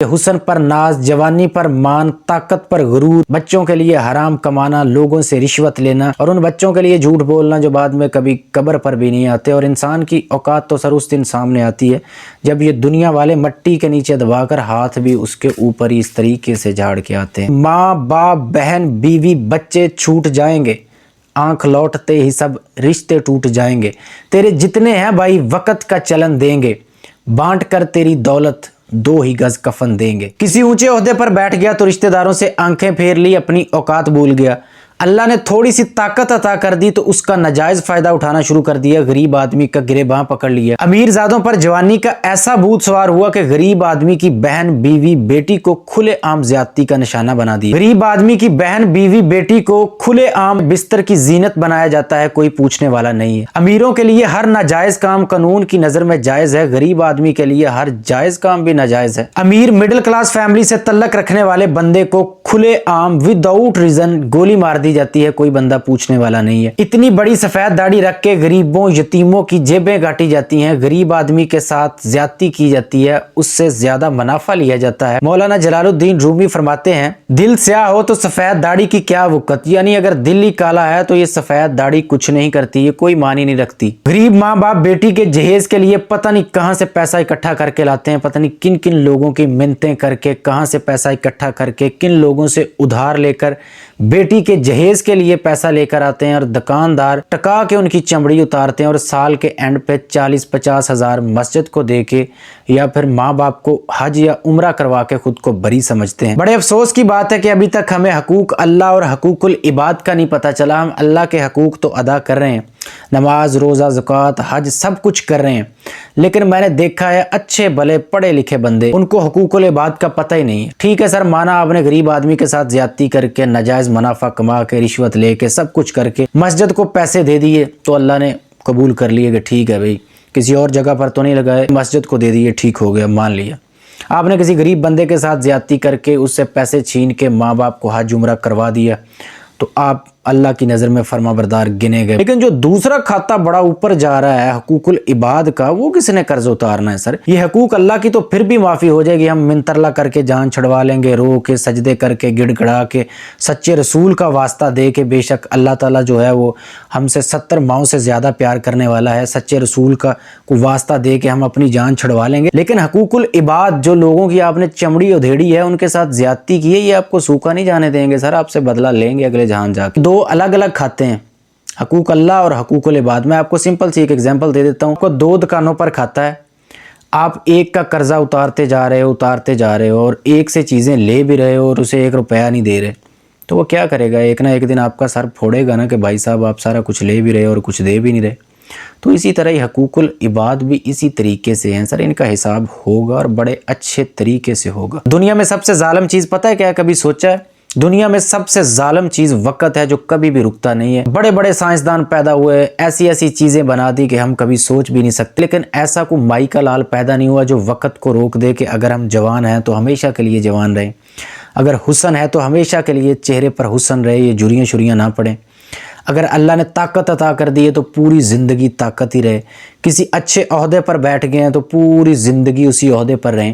حسن پر ناز، جوانی پر مان، طاقت پر غرور، بچوں کے لیے حرام کمانا، لوگوں سے رشوت لینا اور ان بچوں کے لیے جھوٹ بولنا جو بعد میں کبھی قبر پر بھی نہیں آتے، اور انسان کی اوقات تو سر اس دن سامنے آتی ہے جب یہ دنیا والے مٹی کے نیچے دبا کر ہاتھ بھی اس کے اوپر اس طریقے سے جھاڑ کے آتے ہیں۔ ماں باپ، بہن بیوی، بچے چھوٹ جائیں گے، آنکھ لوٹتے ہی سب رشتے ٹوٹ جائیں گے، تیرے جتنے ہیں بھائی وقت کا چلن دیں گے، بانٹ کر تیری دولت 2 ہی گز کفن دیں گے۔ کسی اونچے عہدے پر بیٹھ گیا تو رشتہ داروں سے آنکھیں پھیر لی، اپنی اوقات بھول گیا۔ اللہ نے تھوڑی سی طاقت عطا کر دی تو اس کا ناجائز فائدہ اٹھانا شروع کر دیا، غریب آدمی کا گریباں پکڑ لیا۔ امیر زادوں پر جوانی کا ایسا بھوت سوار ہوا کہ غریب آدمی کی بہن بیوی بیٹی کو کھلے عام زیادتی کا نشانہ بنا دیا۔ غریب آدمی کی بہن بیوی بیٹی کو کھلے عام بستر کی زینت بنایا جاتا ہے، کوئی پوچھنے والا نہیں ہے۔ امیروں کے لیے ہر ناجائز کام قانون کی نظر میں جائز ہے، غریب آدمی کے لیے ہر جائز کام بھی ناجائز ہے۔ امیر مڈل کلاس فیملی سے تعلق رکھنے والے بندے کو کھلے عام وداؤٹ ریزن گولی مار دی جاتی ہے، کوئی بندہ پوچھنے والا نہیں ہے۔ اتنی بڑی سفید داڑھی رکھ کے غریبوں یتیموں کی جیبیں کاٹی جاتی ہیں، غریب آدمی کے ساتھ زیادتی کی جاتی ہے، اس سے زیادہ منافع لیا جاتا ہے۔ مولانا جلال الدین رومی فرماتے ہیں، دل سیاہ ہو تو سفید داڑھی کی کیا وقت، یعنی اگر دل ہی کالا ہے تو یہ سفید داڑھی کچھ نہیں کرتی، یہ کوئی معنی نہیں رکھتی۔ غریب ماں باپ بیٹی کے جہیز کے لیے پتہ نہیں کہاں سے پیسہ اکٹھا کر کے لاتے ہیں، پتہ نہیں کن کن لوگوں کی منتیں کر کے، کہاں سے پیسہ اکٹھا کر کے، کن لوگوں سے ادھار لے کر بیٹی کے جہیز کے لیے پیسہ لے کر آتے ہیں، اور دکاندار ٹکا کے ان کی چمڑی اتارتے ہیں اور سال کے اینڈ پہ 40-50 ہزار مسجد کو دے کے یا پھر ماں باپ کو حج یا عمرہ کروا کے خود کو بری سمجھتے ہیں۔ بڑے افسوس کی بات ہے کہ ابھی تک ہمیں حقوق اللہ اور حقوق العباد کا نہیں پتہ چلا۔ ہم اللہ کے حقوق تو ادا کر رہے ہیں، نماز، روزہ، زکوٰۃ، حج سب کچھ کر رہے ہیں، لیکن میں نے دیکھا ہے اچھے بھلے پڑھے لکھے بندے، ان کو حقوق العباد کا پتہ ہی نہیں ہے۔ ٹھیک ہے سر، مانا آپ نے غریب آدمی کے ساتھ زیادتی کر کے، ناجائز منافع کما کے، رشوت لے کے، سب کچھ کر کے مسجد کو پیسے دے دیے تو اللہ نے قبول کر لیے کہ ٹھیک ہے بھائی، کسی اور جگہ پر تو نہیں لگائے، مسجد کو دے دیے، ٹھیک ہو گیا، مان لیا۔ آپ نے کسی غریب بندے کے ساتھ زیادتی کر کے اس سے پیسے چھین کے ماں باپ کو حج عمرہ کروا دیا تو آپ اللہ کی نظر میں فرما بردار گنے گئے۔ لیکن جو دوسرا کھاتا بڑا اوپر جا رہا ہے حقوق العباد کا، وہ کس نے قرض اتارنا ہے سر؟ یہ حقوق اللہ کی تو پھر بھی معافی ہو جائے گی، ہم منترلا کر کے جان چھڑوا لیں گے، رو کے سجدے کر کے گڑ گڑا کے سچے رسول کا واسطہ دے کے، بے شک اللہ تعالیٰ جو ہے وہ ہم سے 70 ماؤں سے زیادہ پیار کرنے والا ہے، سچے رسول کا کو واسطہ دے کے ہم اپنی جان چھڑوا لیں گے۔ لیکن حقوق العباد جو لوگوں کی آپ نے چمڑی ادھیڑی ہے، ان کے ساتھ زیادتی کی ہے، یہ آپ کو سوکھا نہیں جانے دیں گے سر، آپ سے بدلہ لیں گے اگلے جہان جا کے۔ 2 الگ الگ کھاتے ہیں، حقوق اللہ اور حقوق العباد۔ میں آپ کو سمپل سی ایک ایگزامپل دے دیتا ہوں، کو 2 دکانوں پر کھاتا ہے، آپ ایک کا قرضہ اتارتے جا رہے ہو اور ایک سے چیزیں لے بھی رہے ہو اور اسے 1 روپیہ نہیں دے رہے، تو وہ کیا کرے گا؟ ایک نہ ایک دن آپ کا سر پھوڑے گا نا کہ بھائی صاحب آپ سارا کچھ لے بھی رہے اور کچھ دے بھی نہیں رہے۔ تو اسی طرح ہی حقوق العباد بھی اسی طریقے سے ہیں سر، ان کا حساب ہوگا اور بڑے اچھے طریقے سے ہوگا۔ دنیا میں سب سے ظالم چیز پتہ ہے کیا؟ کبھی سوچا ہے؟ دنیا میں سب سے ظالم چیز وقت ہے، جو کبھی بھی رکتا نہیں ہے۔ بڑے بڑے سائنسدان پیدا ہوئے، ایسی چیزیں بنا دی کہ ہم کبھی سوچ بھی نہیں سکتے، لیکن ایسا کوئی مائی کا لال پیدا نہیں ہوا جو وقت کو روک دے کہ اگر ہم جوان ہیں تو ہمیشہ کے لیے جوان رہیں، اگر حسن ہے تو ہمیشہ کے لیے چہرے پر حسن رہے، یہ جھریاں شریاں نہ پڑیں، اگر اللہ نے طاقت عطا کر دی ہے تو پوری زندگی طاقت ہی رہے، کسی اچھے عہدے پر بیٹھ گئے ہیں تو پوری زندگی اسی عہدے پر رہیں۔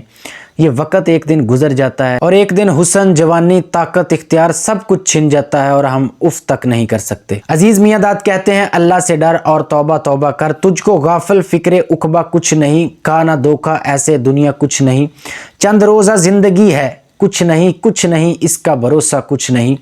یہ وقت ایک دن گزر جاتا ہے اور ایک دن حسن، جوانی، طاقت، اختیار سب کچھ چھن جاتا ہے اور ہم اف تک نہیں کر سکتے۔ عزیز میاں داد کہتے ہیں، اللہ سے ڈر اور توبہ توبہ کر، تجھ کو غافل فکر عقبہ کچھ نہیں، کھا نہ دھوکا ایسے دنیا کچھ نہیں، چند روزہ زندگی ہے، کچھ نہیں اس کا بھروسہ کچھ نہیں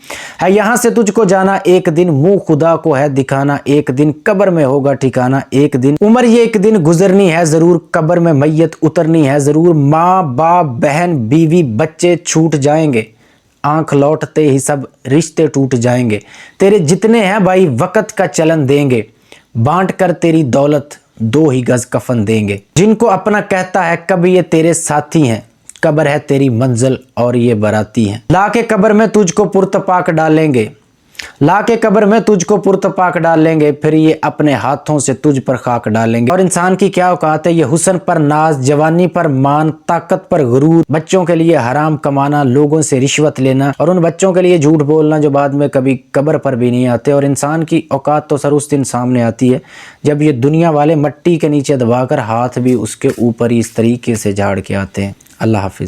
ہے، یہاں سے تجھ کو جانا ایک دن، منہ خدا کو ہے دکھانا ایک دن، قبر میں ہوگا ٹھکانا ایک دن، عمر یہ ایک دن گزرنی ہے ضرور، قبر میں میت اترنی ہے ضرور، ماں باپ، بہن بیوی، بچے چھوٹ جائیں گے، آنکھ لوٹتے ہی سب رشتے ٹوٹ جائیں گے، تیرے جتنے ہیں بھائی وقت کا چلن دیں گے، بانٹ کر تیری دولت 2 ہی گز کفن دیں گے، جن کو اپنا کہتا ہے کبھی یہ تیرے ساتھی ہیں، قبر ہے تیری منزل اور یہ براتی ہیں، لا کے قبر میں تجھ کو پرتپاک ڈالیں گے، پھر یہ اپنے ہاتھوں سے تجھ پر خاک ڈالیں گے۔ اور انسان کی کیا اوقات ہے؟ یہ حسن پر ناز، جوانی پر مان، طاقت پر غرور، بچوں کے لیے حرام کمانا، لوگوں سے رشوت لینا اور ان بچوں کے لیے جھوٹ بولنا جو بعد میں کبھی قبر پر بھی نہیں آتے، اور انسان کی اوقات تو سر اس دن سامنے آتی ہے جب یہ دنیا والے مٹی کے نیچے دبا کر ہاتھ بھی اس کے اوپر اس طریقے سے جھاڑ کے آتے ہیں۔ اللہ حافظ۔